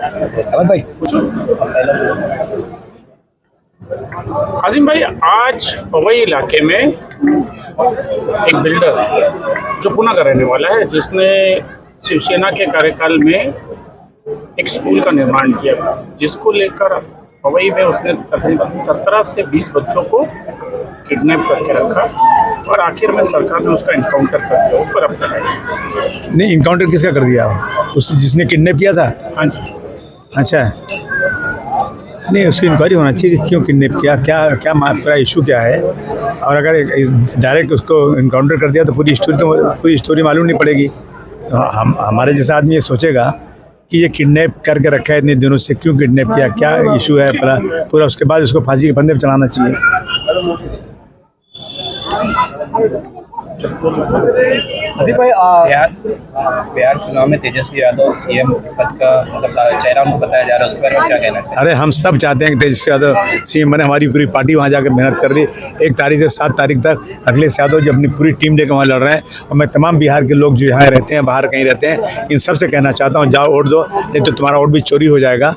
भाई आजिम भाई, आज पवई इलाके में एक बिल्डर जो पुणे का रहने वाला है, जिसने शिवसेना के कार्यकाल में एक स्कूल का निर्माण किया, जिसको लेकर पवई में उसने तकरीबन 17 से 20 बच्चों को किडनैप करके रखा और आखिर में सरकार ने उसका इनकाउंटर कर दिया। उस पर अब नहीं, इनकाउंटर किसका कर दिया? उस जिसने किडनैप किया था? हाँ जी। अच्छा, नहीं, उसकी इंक्वायरी होना चाहिए कि क्यों किडनैप किया, क्या क्या पूरा इशू क्या है। और अगर डायरेक्ट उसको इनकाउंटर कर दिया तो पूरी स्टोरी मालूम नहीं पड़ेगी। हमारे जैसा आदमी ये सोचेगा कि ये किडनैप करके रखा है इतने दिनों से, क्यों किडनैप किया, क्या इशू है पूरा। उसके बाद उसको फांसी के फंदे पर चलाना चाहिए। अभी भाई बिहार चुनाव में तेजस्वी यादव सीएम पद का मतलब चेहरा उनको बताया जा रहा है, उसके बारे में क्या कहना है? अरे हम सब चाहते हैं कि तेजस्वी यादव सीएम बने। हमारी पूरी पार्टी वहाँ जाकर मेहनत कर रही है। 1 तारीख से 7 तारीख तक अखिलेश यादव जो अपनी पूरी टीम लेकर वहाँ लड़ रहे हैं। और मैं तमाम बिहार के लोग जो यहाँ रहते हैं, बाहर कहीं रहते हैं, इन सब से कहना चाहता हूँ, जाओ वोट दो, नहीं तो तुम्हारा वोट भी चोरी हो जाएगा।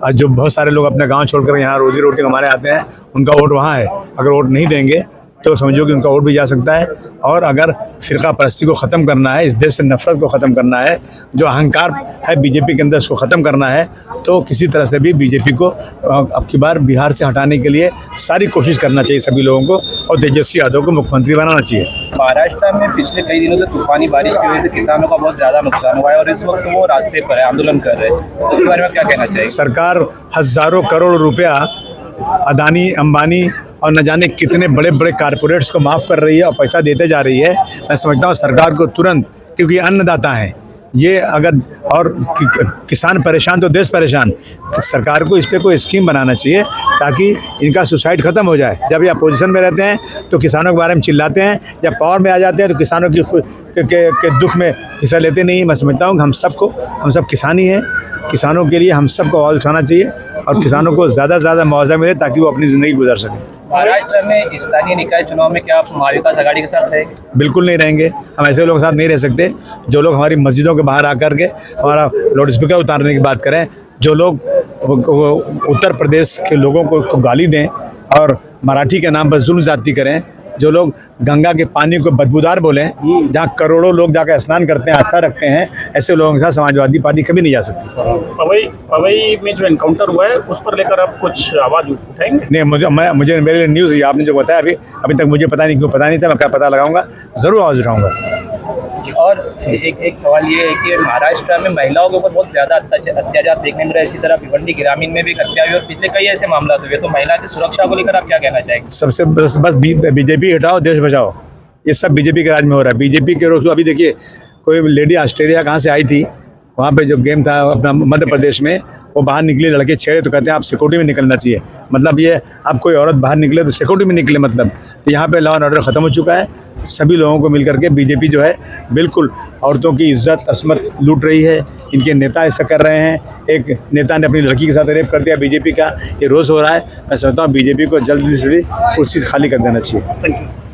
आज जो बहुत सारे लोग अपने गाँव छोड़कर यहाँ रोजी रोटी कमाने आते हैं, उनका वोट वहाँ है। अगर वोट नहीं देंगे तो समझो कि उनका वोट भी जा सकता है। और अगर फिरका परस्ती को ख़त्म करना है, इस देश से नफरत को ख़त्म करना है, जो अहंकार है बीजेपी के अंदर, उसको ख़त्म करना है, तो किसी तरह से भी बीजेपी को अब की बार बिहार से हटाने के लिए सारी कोशिश करना चाहिए सभी लोगों को, और तेजस्वी यादव को मुख्यमंत्री बनाना चाहिए। महाराष्ट्र में पिछले कई दिनों से तूफानी बारिश की वजह से किसानों का बहुत ज़्यादा नुकसान हुआ है और इस वक्त वो रास्ते पर है, आंदोलन कर रहे हैं। उसके बारे में क्या कहना चाहिए? सरकार हज़ारों करोड़ रुपया अदानी, अंबानी और न जाने कितने बड़े बड़े कारपोरेट्स को माफ़ कर रही है और पैसा देते जा रही है। मैं समझता हूँ सरकार को तुरंत, क्योंकि अन्नदाता हैं ये, अगर और किसान परेशान तो देश परेशान, सरकार को इस पर कोई स्कीम बनाना चाहिए ताकि इनका सुसाइड ख़त्म हो जाए। जब ये अपोजिशन में रहते हैं तो किसानों के बारे में चिल्लाते हैं, जब पावर में आ जाते हैं तो किसानों के दुख में हिस्सा लेते नहीं। मैं समझता हूँ कि हम सब किसान ही हैं। किसानों के लिए हम सबको आवाज़ उठाना चाहिए और किसानों को ज़्यादा से ज़्यादा मुआवजा मिले ताकि वो अपनी ज़िंदगी गुजार सकें। महाराष्ट्र में स्थानीय निकाय चुनाव में क्या आप महाविकास आघाड़ी के साथ रहेंगे? बिल्कुल नहीं रहेंगे। हम ऐसे लोगों के साथ नहीं रह सकते जो लोग हमारी मस्जिदों के बाहर आकर के हमारा लाउड स्पीकर उतारने की बात करें, जो लोग उत्तर प्रदेश के लोगों को गाली दें और मराठी के नाम पर जुल्म ज़्यादती करें, जो लोग गंगा के पानी को बदबूदार बोलें, जहाँ करोड़ों लोग जाकर स्नान करते हैं, आस्था रखते हैं, ऐसे लोगों के साथ समाजवादी पार्टी कभी नहीं जा सकती। पवई में जो एनकाउंटर हुआ है उस पर लेकर आप कुछ आवाज़ उठाएंगे? नहीं, मुझे मेरे लिए न्यूज़, आपने जो बताया अभी तक मुझे पता नहीं, क्यों पता नहीं था। मैं क्या पता लगाऊंगा, ज़रूर आवाज़ उठाऊंगा। और एक सवाल ये है कि महाराष्ट्र में महिलाओं के ऊपर बहुत ज़्यादा अत्याचार देखने मिल रहा है। इसी तरह भिवंडी ग्रामीण में भी एक हत्या हुई और पिछले कई ऐसे मामला हुए, तो महिला की सुरक्षा को लेकर आप क्या कहना चाहेंगे? सबसे बस बीजेपी हटाओ, देश बचाओ, ये सब बीजेपी के राज में हो रहा है। बीजेपी के रोज अभी देखिए, कोई लेडी ऑस्ट्रेलिया कहाँ से आई थी, वहाँ पे जो गेम था अपना मध्य प्रदेश में, वो बाहर निकले, लड़के छेड़े तो कहते हैं आप सिक्योरिटी में निकलना चाहिए। मतलब ये अब कोई औरत बाहर निकले तो सिक्योरिटी में निकले, मतलब तो यहाँ पे लॉ एंड ऑर्डर ख़त्म हो चुका है। सभी लोगों को मिलकर के बीजेपी जो है बिल्कुल औरतों की इज्जत असमत लूट रही है। इनके नेता ऐसा कर रहे हैं। एक नेता ने अपनी लड़की के साथ रेप कर दिया बीजेपी का, ये रोज़ हो रहा है। मैं समझता हूँ बीजेपी को जल्दी से कुर्सी खाली कर देना चाहिए। Thank you.